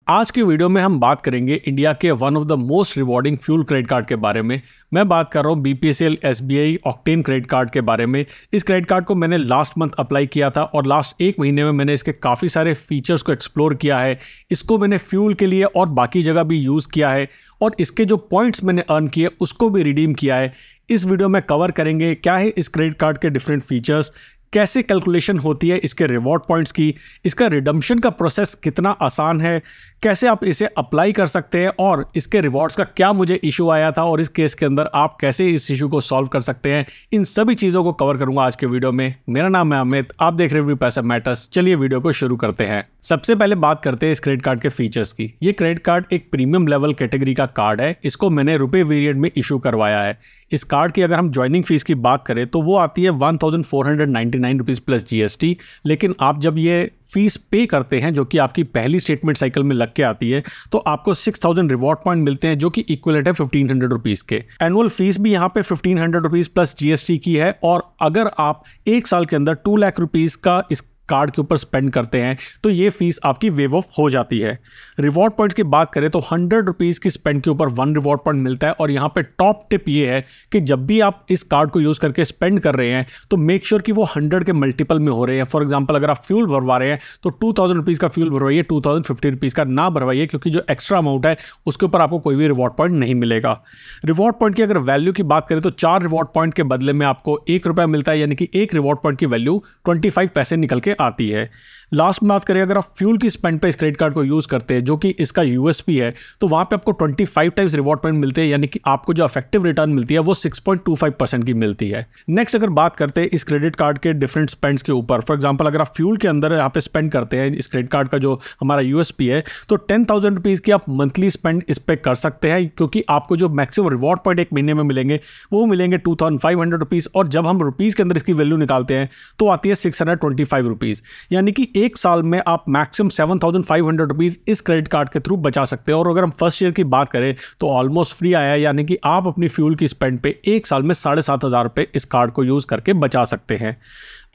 आज की वीडियो में हम बात करेंगे इंडिया के one of the most rewarding fuel credit card के बारे में। मैं बात कर रहा हूँ BPCL SBI octane credit card के बारे में। इस क्रेडिट कार्ड को मैंने लास्ट मंथ अप्लाई किया था और लास्ट एक महीने में मैंने इसके काफ़ी सारे फीचर्स को एक्सप्लोर किया है। इसको मैंने फ्यूल के लिए और बाकी जगह भी यूज़ किया है और इसके जो पॉइंट्स मैंने अर्न किए उसको भी रिडीम किया है। इस वीडियो में कवर करेंगे क्या है इस क्रेडिट कार्ड के डिफरेंट फीचर्स, कैसे कैलकुलेशन होती है इसके रिवॉर्ड पॉइंट्स की, इसका रिडम्पशन का प्रोसेस कितना आसान है, कैसे आप इसे अप्लाई कर सकते हैं और इसके रिवॉर्ड्स का क्या मुझे इशू आया था और इस केस के अंदर आप कैसे इस इशू को सॉल्व कर सकते हैं। इन सभी चीज़ों को कवर करूंगा आज के वीडियो में। मेरा नाम है अमित, आप देख रहे हैं पैसा मैटर्स। चलिए वीडियो को शुरू करते हैं। सबसे पहले बात करते हैं इस क्रेडिट कार्ड के फीचर्स की। ये क्रेडिट कार्ड एक प्रीमियम लेवल कैटेगरी का कार्ड है। इसको मैंने रुपए वेरिएंट में इशू करवाया है। इस कार्ड की अगर हम ज्वाइनिंग फीस की बात करें तो वो आती है 1499 रुपीज़ प्लस GST। लेकिन आप जब ये फीस पे करते हैं जो कि आपकी पहली स्टेटमेंट साइकिल में लग के आती है तो आपको 6000 रिवॉर्ड पॉइंट मिलते हैं जो कि इक्विवेलेंट है 1500 रुपीज़ के। एनुअल फीस भी यहाँ पे 1500 रुपीज़ प्लस GST की है और अगर आप एक साल के अंदर 2 लाख रुपीज़ का इस कार्ड के ऊपर स्पेंड करते हैं तो ये फीस आपकी वेव ऑफ हो जाती है। रिवॉर्ड पॉइंट्स की बात करें तो 100 रुपीज़ की स्पेंड के ऊपर 1 रिवॉर्ड पॉइंट मिलता है और यहाँ पे टॉप टिप ये है कि जब भी आप इस कार्ड को यूज़ करके स्पेंड कर रहे हैं तो मेक श्योर कि वो 100 के मल्टीपल में हो रहे हैं। फॉर एग्जाम्पल अगर आप फ्यूल भरवा रहे हैं तो 2000 रुपीज़ का फ्यूल भरवाइए, 2050 रुपीज़ का ना भरवाइए, क्योंकि जो एक्स्ट्रा अमाउंट है उसके ऊपर आपको कोई भी रिवॉर्ड पॉइंट नहीं मिलेगा। रिवॉर्ड पॉइंट की अगर वैल्यू की बात करें तो 4 रिवॉर्ड पॉइंट के बदले में आपको 1 रुपया मिलता है, यानी कि 1 रिवॉर्ड पॉइंट की वैल्यू 25 पैसे निकल के आती है। लास्ट में बात करें अगर आप फ्यूल की स्पेंड पे इस क्रेडिट कार्ड को यूज़ करते हैं जो कि इसका USP है तो वहाँ पे आपको 25 टाइम्स रिवॉर्ड पॉइंट मिलते हैं, यानी कि आपको जो इफेक्टिव रिटर्न मिलती है वो 6.25% की मिलती है। नेक्स्ट अगर बात करते हैं इस क्रेडिट कार्ड के डिफरेंट स्पेंड्स के ऊपर, फॉर एग्जांपल अगर आप फ्यूल के अंदर यहाँ पे स्पेंड करते हैं इस क्रेडिट कार्ड का जो हमारा USP है तो 10,000 रुपीज़ की आप मंथली स्पेंड इस पर कर सकते हैं, क्योंकि आपको जो मैक्सिमम रिवॉर्ड पॉइंट एक महीने में मिलेंगे वो मिलेंगे 2500 रुपीज़ और जब हम रुपीज़ के अंदर इसकी वैल्यू निकालते हैं तो आती है 625 रुपीज़, यानी कि एक साल में आप मैक्सिमम 7,500 रुपीज़ इस क्रेडिट कार्ड के थ्रू बचा सकते हैं। और अगर हम फर्स्ट ईयर की बात करें तो ऑलमोस्ट फ्री आया है, यानी कि आप अपनी फ्यूल की स्पेंड पे एक साल में 7,500 रुपये इस कार्ड को यूज़ करके बचा सकते हैं।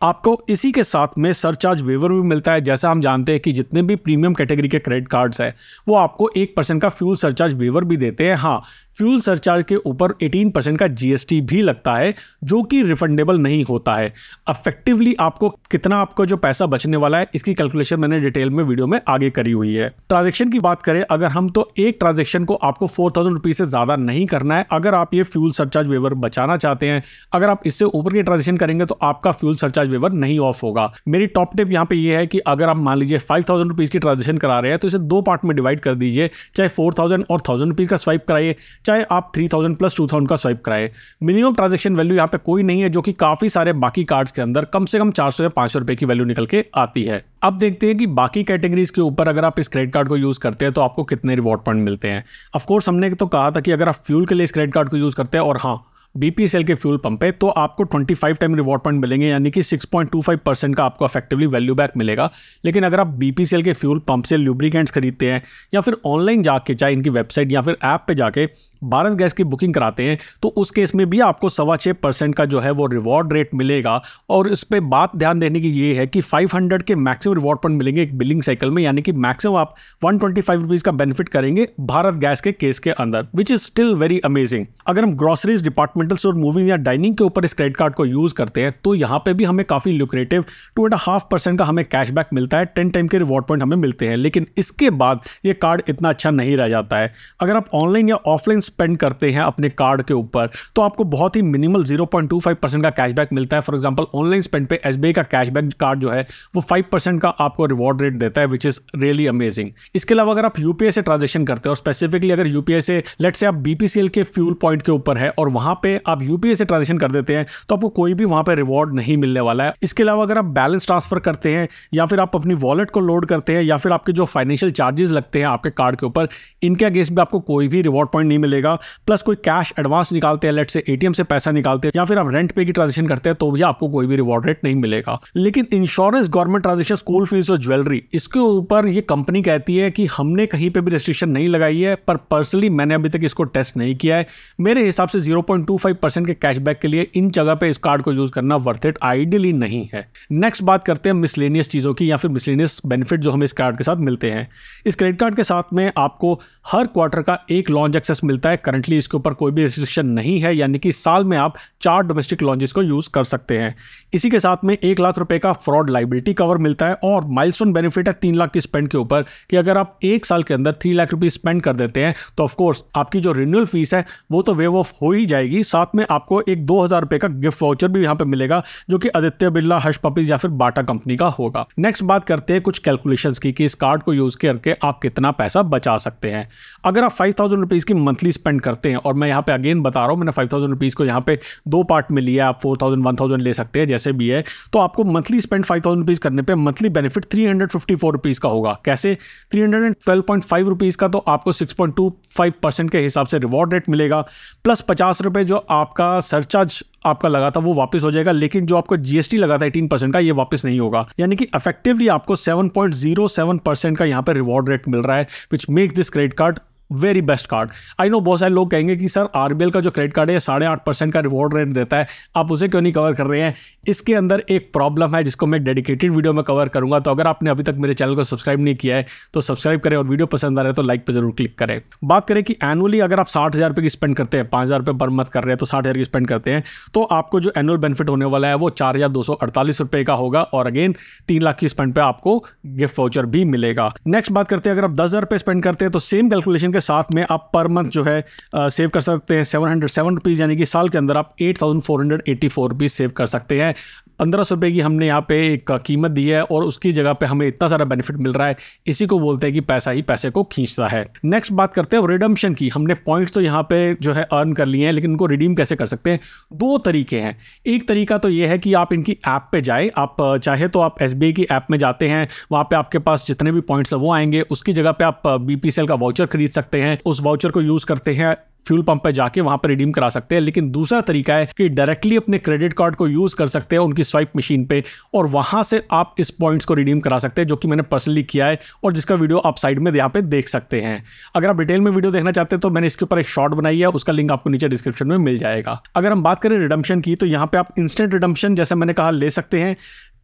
आपको इसी के साथ में सरचार्ज वेवर भी मिलता है। जैसा हम जानते हैं कि जितने भी प्रीमियम कैटेगरी के क्रेडिट कार्ड्स हैं वो आपको 1% का फ्यूल सरचार्ज वेवर भी देते हैं। हाँ, फ्यूल सरचार्ज के ऊपर 18% का GST भी लगता है जो कि रिफंडेबल नहीं होता है। अफेक्टिवली आपको कितना आपको जो पैसा बचने वाला है इसकी कैलकुलेशन मैंने डिटेल में वीडियो में आगे करी हुई है। ट्रांजेक्शन की बात करें अगर हम तो एक ट्रांजेक्शन को आपको 4000 रुपीज़ से ज़्यादा नहीं करना है अगर आप ये फ्यूल सरचार्ज वेवर बचाना चाहते हैं। अगर आप इससे ऊपर की ट्रांजेक्शन करेंगे तो आपका फ्यूल सरचार्ज वेवर नहीं ऑफ होगा। मेरी टॉप टिप यहाँ पे ये है कि अगर आप मान लीजिए 5000 रुपीज़ की ट्रांजेक्शन करा रहे हैं तो इसे 2 पार्ट में डिवाइड कर दीजिए, चाहे 4000 और 1000 रुपीज़ का स्वाइप कराइए, चाहे आप 3000 प्लस 2000 का स्वाइप कराए। मिनिमम ट्रांजेक्शन वैल्यू यहाँ पे कोई नहीं है जो कि काफ़ी सारे बाकी कार्ड्स के अंदर कम से कम 400 या 500 रुपये की वैल्यू निकल के आती है। अब देखते हैं कि बाकी कैटेगरीज के ऊपर अगर आप इस क्रेडिट कार्ड को यूज़ करते हैं तो आपको कितने रिवॉर्ड पॉइंट मिलते हैं। ऑफकोर्स हमने तो कहा था कि अगर आप फ्यूल के लिए इस क्रेडिट कार्ड को यूज़ करते हैं और हाँ BPCL के फ्यूल पंप पे तो आपको 25 टाइम रिवॉर्ड पॉइंट मिलेंगे, यानी कि 6.25% का आपको इफेक्टिवली वैल्यू बैक मिलेगा। लेकिन अगर आप BPCL के फ्यूल पंप से लुब्रिकेंट्स खरीदते हैं या फिर ऑनलाइन जाके चाहे इनकी वेबसाइट या फिर ऐप पे जाके भारत गैस की बुकिंग कराते हैं तो उस केस में भी आपको 6.25% का जो है वो रिवॉर्ड रेट मिलेगा। और इस पर बात ध्यान देने की ये है कि 500 के मैक्सिमम रिवॉर्ड पॉइंट मिलेंगे एक बिलिंग साइकिल में, यानी कि मैक्सिमम आप 125 रुपीज़ का बेनिफिट करेंगे भारत गैस के केस के अंदर, which is still very amazing. अगर हम ग्रोसरीज, डिपार्टमेंटल स्टोर, मूवीज या डाइनिंग के ऊपर इस क्रेडिट कार्ड को यूज करते हैं तो यहाँ पे भी हमें काफी लुक्रेटिव 2.5% का हमें कैशबैक मिलता है, 10 टाइम के रिवॉर्ड पॉइंट हमें मिलते हैं। लेकिन इसके बाद ये कार्ड इतना अच्छा नहीं रह जाता है। अगर आप ऑनलाइन या ऑफलाइन स्पेंड करते हैं अपने कार्ड के ऊपर तो आपको बहुत ही मिनिमल 0.25% का कैशबैक मिलता है। फॉर एग्जांपल ऑनलाइन स्पेंड पे SBI का कैशबैक कार्ड जो है वो 5% का आपको रिवॉर्ड रेट देता है, विच इज रियली अमेजिंग। इसके अलावा अगर आप UPI से ट्रांजेक्शन करते हैं और स्पेसिफिकली अगर UPI से लेट्स से आप BPCL के फ्यूल पॉइंट के ऊपर है और वहां पे आप UPI से ट्रांजेक्शन कर देते हैं तो आपको कोई भी वहां पे रिवॉर्ड नहीं मिलने वाला है। इसके अलावा अगर आप बैलेंस ट्रांसफर करते हैं या फिर आप अपनी वॉलेट को लोड करते हैं या फिर आपके जो फाइनेंशियल चार्जेस लगते हैं आपके कार्ड के ऊपर, इनके अगेंस्ट भी आपको कोई भी रिवॉर्ड पॉइंट नहीं मिलेगा। प्लस कोई कैश एडवांस निकालते हैं, लेट से ATM से पैसा निकालते हैं या फिर आप रेंट पे की ट्रांजेक्शन करते हैं तो भी आपको कोई भी रिवॉर्ड रेट नहीं मिलेगा। लेकिन insurance, government transaction, school fees और ज्वेलरी, इसके ऊपर ये कंपनी कहती है कि हमने कहीं पे भी रेस्ट्रिक्शन नहीं लगाई है, पर पर्सनली मैंने अभी तक इसको टेस्ट नहीं किया है। मेरे हिसाब से 0.25 0.25% के कैशबैक के लिए इन जगह पे इस कार्ड को यूज करना वर्थ इट आइडियली नहीं है। नेक्स्ट बात करते हैं मिसलेनियस चीज़ों की या फिर मिसलेनियस बेनिफिट जो हमें इस कार्ड के साथ मिलते हैं। इस क्रेडिट कार्ड के साथ में आपको हर क्वार्टर का एक लॉन्च एक्सेस मिलता है। करंटली इसके ऊपर कोई भी रिस्ट्रिक्शन नहीं है, यानी कि साल में आप 4 डोमेस्टिक लॉन्चेस को यूज कर सकते हैं। इसी के साथ में 1 लाख रुपए का फ्रॉड लाइबिलिटी कवर मिलता है और माइलस्टोन बेनिफिट है 3 लाख की स्पेंड के ऊपर कि अगर आप 1 साल के अंदर 3 लाख रुपए स्पेंड कर देते हैं तो ऑफकोर्स आपकी जो रिन्यूअल फीस है वो तो वेव ऑफ हो ही जाएगी। साथ में आपको एक 2000 रुपए का गिफ्ट वाउचर भी यहाँ पे मिलेगा जो कि आदित्य बिरला, हर्ष पपीज या फिर बाटा कंपनी का होगा। नेक्स्ट बात करते हैं कुछ कैलकुलेशंस की कि इस कार्ड को यूज करके आप कितना पैसा बचा सकते हैं। अगर आप 5000 रुपीज की मंथली स्पेंड करते हैं, और मैं यहाँ पे अगेन बता रहा हूँ, मैंने 5000 रुपीज को यहाँ पे 2 पार्ट में लिया, आप 4000 1000 ले सकते हैं जैसे भी है। तो आपको मंथली स्पेंड 5000 रुपीज करने पे मंथली बेनिफिट 354 रुपीज का होगा। कैसे? 312.5 रुपीज का तो आपको 6.25% के हिसाब से रिवॉर्ड रेट मिलेगा, प्लस 50 रुपए जो आपका सरचार्ज आपका लगा था वो वापस हो जाएगा, लेकिन जो आपको जीएसटी लगा था 18% का ये वापस नहीं होगा। यानी कि इफेक्टिवली आपको 7.07% का यहाँ पे रिवॉर्ड रेट मिल रहा है, which make this credit card very best card. I know बहुत सारे लोग कहेंगे कि सर आरबीएल का जो क्रेडिट कार्ड है 8.5% का रिवॉर्ड रेट देता है, आप उसे क्यों नहीं कवर कर रहे हैं? इसके अंदर एक प्रॉब्लम है जिसको मैं डेडिकेटेड वीडियो में कवर करूंगा। तो अगर आपने अभी तक मेरे चैनल को सब्सक्राइब नहीं किया है तो सब्सक्राइब करें, और वीडियो पसंद आ रहा है तो लाइक पर जरूर क्लिक करें। बात करें कि एनुअली अगर आप 60,000 रुपये की स्पेंड करते हैं, 5,000 रुपये पर मंथ कर रहे हैं तो 60,000 की स्पेंड करते हैं, तो आपको जो एनुअल बेनिफिट होने वाला है वो 4,248 रुपये का होगा, और अगेन 3 लाख की स्पेंड पे आपको गिफ्ट वाउचर भी मिलेगा। नेक्स्ट बात करते हैं अगर आप 10,000 रुपये स्पेंड करते हैं तो सेम कैलकुलेशन के साथ में आप पर मंथ जो है सेव कर सकते हैं 707 रुपीज़, यानी कि साल के अंदर आप 8,484 रुपीज़ सेव कर सकते हैं। 1500 रुपये की हमने यहाँ पे एक कीमत दी है और उसकी जगह पे हमें इतना सारा बेनिफिट मिल रहा है। इसी को बोलते हैं कि पैसा ही पैसे को खींचता है। नेक्स्ट बात करते हैं रिडम्पशन की। हमने पॉइंट्स तो यहाँ पे जो है अर्न कर लिए हैं, लेकिन उनको रिडीम कैसे कर सकते हैं? 2 तरीके हैं। एक तरीका तो ये है कि आप इनकी ऐप पे जाए, आप चाहे तो आप एसबीआई की ऐप में जाते हैं, वहाँ पे आपके पास जितने भी पॉइंट्स है वो आएंगे। उसकी जगह पे आप बीपीसीएल का वाउचर खरीद सकते हैं, उस वाउचर को यूज़ करते हैं फ्यूल पंप पे जाके वहां पर रिडीम करा सकते हैं। लेकिन दूसरा तरीका है कि डायरेक्टली अपने क्रेडिट कार्ड को यूज कर सकते हैं उनकी स्वाइप मशीन पे, और वहां से आप इस पॉइंट्स को रिडीम करा सकते हैं, जो कि मैंने पर्सनली किया है और जिसका वीडियो आप साइड में यहाँ पे देख सकते हैं। अगर आप डिटेल में वीडियो देखना चाहते हैं तो मैंने इसके ऊपर एक शॉर्ट बनाई है, उसका लिंक आपको नीचे डिस्क्रिप्शन में मिल जाएगा। अगर हम बात करें रिडम्पशन की तो यहाँ पे आप इंस्टेंट रिडम्पशन जैसे मैंने कहा ले सकते हैं।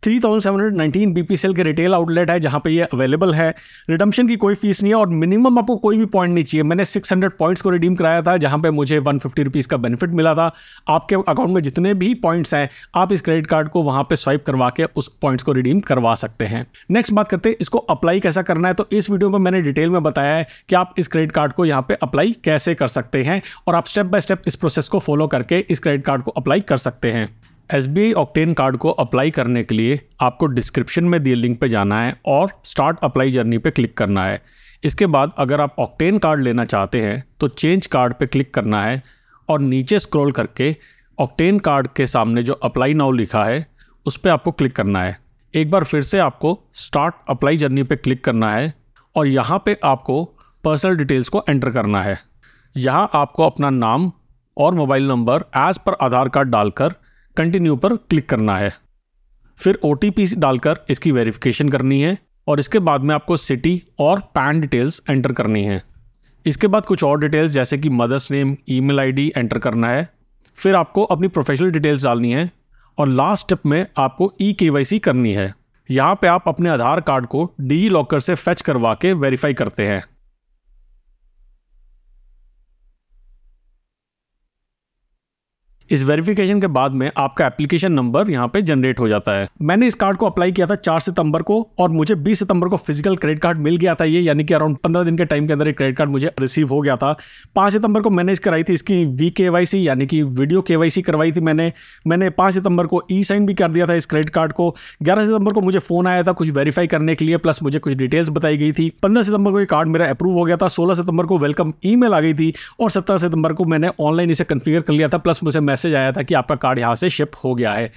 3719 बीपीसीएल के रिटेल आउटलेट है जहां पे ये अवेलेबल है। रिडम्पशन की कोई फीस नहीं है और मिनिमम आपको कोई भी पॉइंट नहीं चाहिए। मैंने 600 पॉइंट्स को रिडीम कराया था जहां पे मुझे 150 रुपीज़ का बेनिफिट मिला था। आपके अकाउंट में जितने भी पॉइंट्स हैं आप इस क्रेडिट कार्ड को वहां पे स्वाइप करवा के उस पॉइंट्स को रिडीम करवा सकते हैं। नेक्स्ट बात करते हैं इसको अप्लाई कैसा करना है। तो इस वीडियो में मैंने डिटेल में बताया है कि आप इस क्रेडिट कार्ड को यहाँ पे अप्लाई कैसे कर सकते हैं, और आप स्टेप बाय स्टेप इस प्रोसेस को फॉलो करके इस क्रेडिट कार्ड को अप्लाई कर सकते हैं। एसबीआई ऑक्टेन कार्ड को अप्लाई करने के लिए आपको डिस्क्रिप्शन में दिए लिंक पे जाना है और स्टार्ट अप्लाई जर्नी पे क्लिक करना है। इसके बाद अगर आप ऑक्टेन कार्ड लेना चाहते हैं तो चेंज कार्ड पे क्लिक करना है और नीचे स्क्रॉल करके ऑक्टेन कार्ड के सामने जो अप्लाई नाउ लिखा है उस पर आपको क्लिक करना है। एक बार फिर से आपको स्टार्ट अप्लाई जर्नी पे क्लिक करना है और यहाँ पे आपको पर्सनल डिटेल्स को एंटर करना है। यहाँ आपको अपना नाम और मोबाइल नंबर एज पर आधार कार्ड डालकर कंटिन्यू पर क्लिक करना है। फिर ओटीपी डालकर इसकी वेरिफिकेशन करनी है और इसके बाद में आपको सिटी और पैन डिटेल्स एंटर करनी है। इसके बाद कुछ और डिटेल्स जैसे कि mother's name, email ID enter करना है। फिर आपको अपनी प्रोफेशनल डिटेल्स डालनी है और लास्ट स्टेप में आपको ई-केवाईसी करनी है। यहाँ पे आप अपने आधार कार्ड को डिजी लॉकर से फेच करवा के वेरीफाई करते हैं। इस वेरिफिकेशन के बाद में आपका एप्लीकेशन नंबर यहाँ पे जनरेट हो जाता है। मैंने इस कार्ड को अप्लाई किया था 4 सितंबर को और मुझे 20 सितंबर को फिजिकल क्रेडिट कार्ड मिल गया था ये, यानी कि अराउंड 15 दिन के टाइम के अंदर एक क्रेडिट कार्ड मुझे रिसीव हो गया था। 5 सितंबर को मैंने कराई थी इसकी वी-केवाईसी यानी कि वीडियो केवाईसी करवाई थी मैंने 5 सितंबर को ई-साइन भी कर दिया था इस क्रेडिट कार्ड को। 11 सितंबर को मुझे फ़ोन आया था कुछ वेरीफाई करने के लिए, प्लस मुझे कुछ डिटेल्स बताई गई थी। 15 सितंबर को ये कार्ड मेरा अप्रूव हो गया था। 16 सितंबर को वेलकम ईमेल आ गई थी और 17 सितंबर को मैंने ऑनलाइन इसे कन्फिगर कर लिया था, प्लस मुझे मैसेज आया था कि आपका कार्ड यहाँ से शिप हो गया है।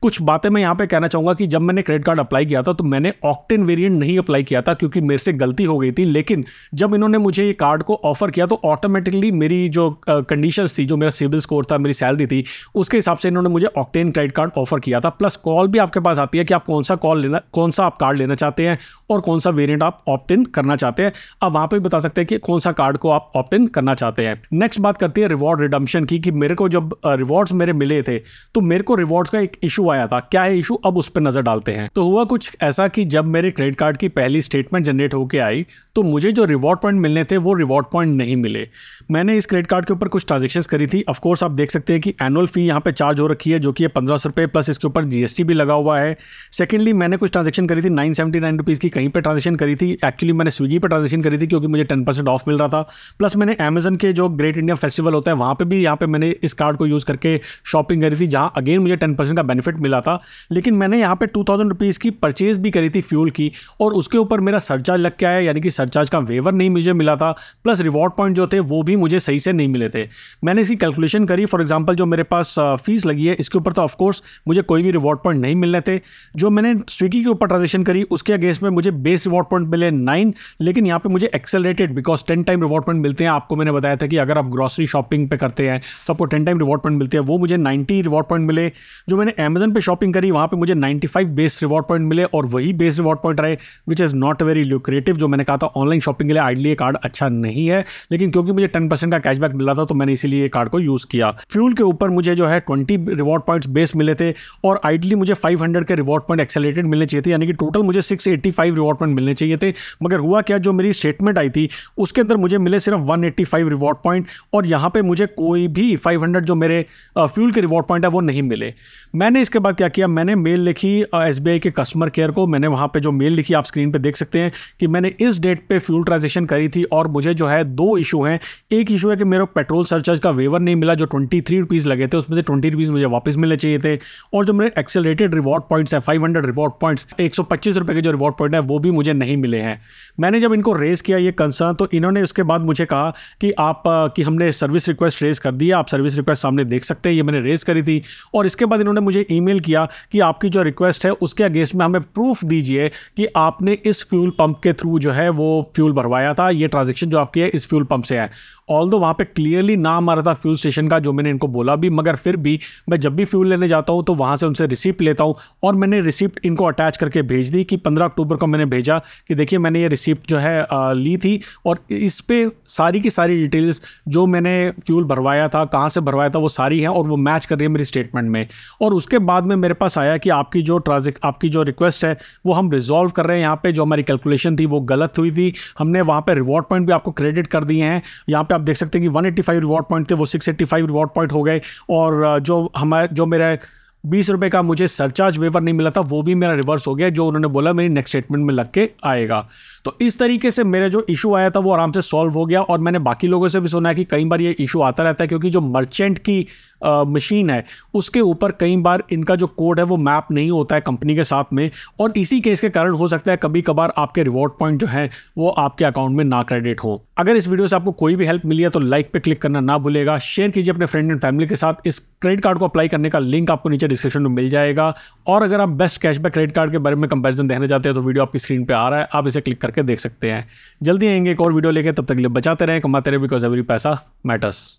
कुछ बातें मैं यहाँ पे कहना चाहूँगा कि जब मैंने क्रेडिट कार्ड अप्लाई किया था तो मैंने ऑक्टेन वेरिएंट नहीं अप्लाई किया था क्योंकि मेरे से गलती हो गई थी, लेकिन जब इन्होंने मुझे ये कार्ड को ऑफर किया तो ऑटोमेटिकली मेरी जो कंडीशंस थी, जो मेरा सिबिल स्कोर था, मेरी सैलरी थी, उसके हिसाब से इन्होंने मुझे ऑक्टेन क्रेडिट कार्ड ऑफर किया था। प्लस कॉल भी आपके पास आती है कि आप कौन सा आप कार्ड लेना चाहते हैं और कौन सा वेरिएंट आप ऑप्ट इन करना चाहते हैं। अब वहाँ पे बता सकते हैं कि कौन सा कार्ड को आप ऑप्ट इन करना चाहते हैं। नेक्स्ट बात करती है रिवॉर्ड रिडम्पशन की, कि मेरे को जब रिवॉर्ड्स मेरे मिले थे तो मेरे को रिवॉर्ड्स का एक इशू आया था। क्या है इशू, अब उस पर नजर डालते हैं। तो हुआ कुछ ऐसा कि जब मेरे क्रेडिट कार्ड की पहली स्टेटमेंट जनरेट होकर आई तो मुझे जो रिवॉर्ड पॉइंट मिलने थे वो रिवॉर्ड पॉइंट नहीं मिले। मैंने इस क्रेडिट कार्ड के ऊपर कुछ ट्रांजेक्शन्स करी थी। ऑफ कोर्स आप देख सकते हैं कि एनुअल फी यहाँ पे चार्ज हो रखी है जो कि 1500 रुपये, प्लस इसके ऊपर जीएसटी भी लगा हुआ है। सेकेंडली मैंने कुछ ट्रांजेक्शन करी थी 979 रुपीज़ की, कहीं पर ट्रांजेक्शन करी थी। एक्चुअली मैंने स्विगी पर ट्रांजेक्शन करी थी क्योंकि मुझे 10% ऑफ मिल रहा था। प्लस मैंने अमेजन के जो ग्रेट इंडिया फेस्टिवल होता है वहाँ पर भी यहाँ पे मैंने इस कार्ड को यूज़ करके शॉपिंग करी थी, जहाँ अगेन मुझे 10% का बेनिफिट मिला था। लेकिन मैंने यहाँ पे 2000 रुपीज़ की परचेज भी करी थी फ्यूल की, और उसके ऊपर मेरा सरचार्ज लग के आया, यानी कि सरचार्ज का वेवर नहीं मुझे मिला था। प्लस रिवॉर्ड पॉइंट जो थे वो भी मुझे सही से नहीं मिले थे। मैंने इसकी कैलकुलेशन करी, फॉर एग्जांपल जो मेरे पास फीस लगी है इसके ऊपर तो ऑफकोर्स मुझे कोई भी रिवॉर्ड पॉइंट नहीं मिलने थे। जो मैंने स्विगी के ऊपर ट्रांजेक्शन करी उसके अगेंस्ट में मुझे बेस रिवॉर्ड पॉइंट मिले 9, लेकिन यहाँ पे मुझे accelerated, because 10 time reward point मिलते हैं। आपको मैंने बताया था कि अगर आप ग्रॉसरी शॉपिंग पे करते हैं तो आपको 10 टाइम रिवॉर्ड पॉइंट मिलते हैं, वो मुझे 90 रिवॉर्ड पॉइंट मिले। जो मैंने अमेजन पे शॉपिंग करी वहाँ पे मुझे 95 बेस रिवॉर्ड पॉइंट मिले, और वही बेस रिवॉर्ड पॉइंट रहे, which is not very lucrative. जो मैंने कहा था ऑनलाइन शॉपिंग के लिए आइडली ये कार्ड अच्छा नहीं है, लेकिन क्योंकि मुझे 10% का कैशबैक मिला था तो मैंने इसीलिए ये कार्ड को यूज़ किया। फ्यूल के ऊपर मुझे जो है 20 रिवॉर्ड पॉइंट्स बेस मिले थे, और आइडली मुझे 500 के रिवॉर्ड पॉइंट एक्सेलरेटेड मिलने चाहिए थे, यानी कि टोटल मुझे 685 रिवॉर्ड पॉइंट मिलने चाहिए थे। मगर हुआ क्या, जो मेरी स्टेटमेंट आई थी उसके अंदर मुझे मिले सिर्फ 185 रिवॉर्ड पॉइंट, और यहाँ पे मुझे कोई भी 500 जो मेरे फ्यूल के रिवॉर्ड पॉइंट है वो नहीं मिले। मैंने इसके बाद क्या किया, मैंने मेल लिखी SBI के कस्टमर केयर को। मैंने वहाँ पे जो मेल लिखी आप स्क्रीन पे देख सकते हैं कि मैंने इस डेट पे फ्यूल ट्रांजेक्शन करी थी, और मुझे जो है 2 इशू हैं। एक इशू है कि मेरे पेट्रोल सरचार्ज का वेवर नहीं मिला, जो 23 रुपीज़ लगे थे उसमें से 20 रुपीज़ मुझे वापस मिलने चाहिए थे, और जो मेरे एक्सेलरेटेड रिवॉर्ड पॉइंट्स है 500 रिवॉर्ड पॉइंट्स, 125 रुपये के जो रिवॉर्ड पॉइंट है वो भी मुझे नहीं मिले हैं। मैंने जब इनको रेज़ किया ये कंसर्न, तो इन्होंने उसके बाद मुझे कहा कि हमने सर्विस रिक्वेस्ट रेज़ कर दी है, आप सर्विस रिक्वेस्ट सामने देख सकते हैं, ये मैंने रेज़ करी थी। और इसके बाद इन्होंने मुझे ईमेल किया कि आपकी जो रिक्वेस्ट है उसके अगेंस्ट में हमें प्रूफ दीजिए कि आपने इस फ्यूल पंप के थ्रू जो है वो फ्यूल भरवाया था, ये ट्रांजेक्शन जो आपकी है इस फ्यूल पंप से है। ऑल्दो वहाँ पे क्लियरली नाम आ रहा था फ्यूल स्टेशन का, जो मैंने इनको बोला भी, मगर फिर भी मैं जब भी फ्यूल लेने जाता हूँ तो वहाँ से उनसे रिसिप्ट लेता हूँ, और मैंने रिसिप्ट इनको अटैच करके भेज दी कि 15 अक्टूबर को मैंने भेजा कि देखिए मैंने ये रिसिप्ट जो है ली थी, और इस पर सारी की सारी डिटेल्स जो मैंने फ्यूल भरवाया था, कहाँ से भरवाया था, वो सारी हैं, और वो मैच कर रही है मेरी स्टेटमेंट में। और उसके बाद में मेरे पास आया कि आपकी जो रिक्वेस्ट है वो हम रिजॉल्व कर रहे हैं। यहाँ पे जो हमारी कैलकुलेशन थी वो गलत हुई थी, हमने वहाँ पे रिवॉर्ड पॉइंट भी आपको क्रेडिट कर दिए हैं। यहाँ पे आप देख सकते हैं कि 185 रिवॉर्ड पॉइंट थे वो 685 रिवॉर्ड पॉइंट हो गए, और जो मेरा 20 रुपये का मुझे सरचार्ज वेवर नहीं मिला था वो भी मेरा रिवर्स हो गया, जो उन्होंने बोला मेरी नेक्स्ट स्टेटमेंट में लग के आएगा। तो इस तरीके से मेरा जो इशू आया था वो आराम से सॉल्व हो गया। और मैंने बाकी लोगों से भी सुना है कि कई बार ये इशू आता रहता है, क्योंकि जो मर्चेंट की मशीन है उसके ऊपर कई बार इनका जो कोड है वो मैप नहीं होता है कंपनी के साथ में, और इसी केस के कारण हो सकता है कभी कभार आपके रिवॉर्ड पॉइंट जो है वो आपके अकाउंट में ना क्रेडिट हो। अगर इस वीडियो से आपको कोई भी हेल्प मिली है तो लाइक पे क्लिक करना ना भूलेगा, शेयर कीजिए अपने फ्रेंड एंड फैमिली के साथ। इस क्रेडिट कार्ड को अप्लाई करने का लिंक आपको नीचे डिस्क्रिप्शन में मिल जाएगा, और अगर आप बेस्ट कैशबैक क्रेडिट कार्ड के बारे में कंपैरिजन देखना चाहते हैं तो वीडियो आपकी स्क्रीन पे आ रहा है, आप इसे क्लिक करके देख सकते हैं। जल्दी आएंगे एक और वीडियो लेके, तब तक के लिए बचाते रहें, कमाते रहें, बिकॉज एवरी पैसा मैटर्स।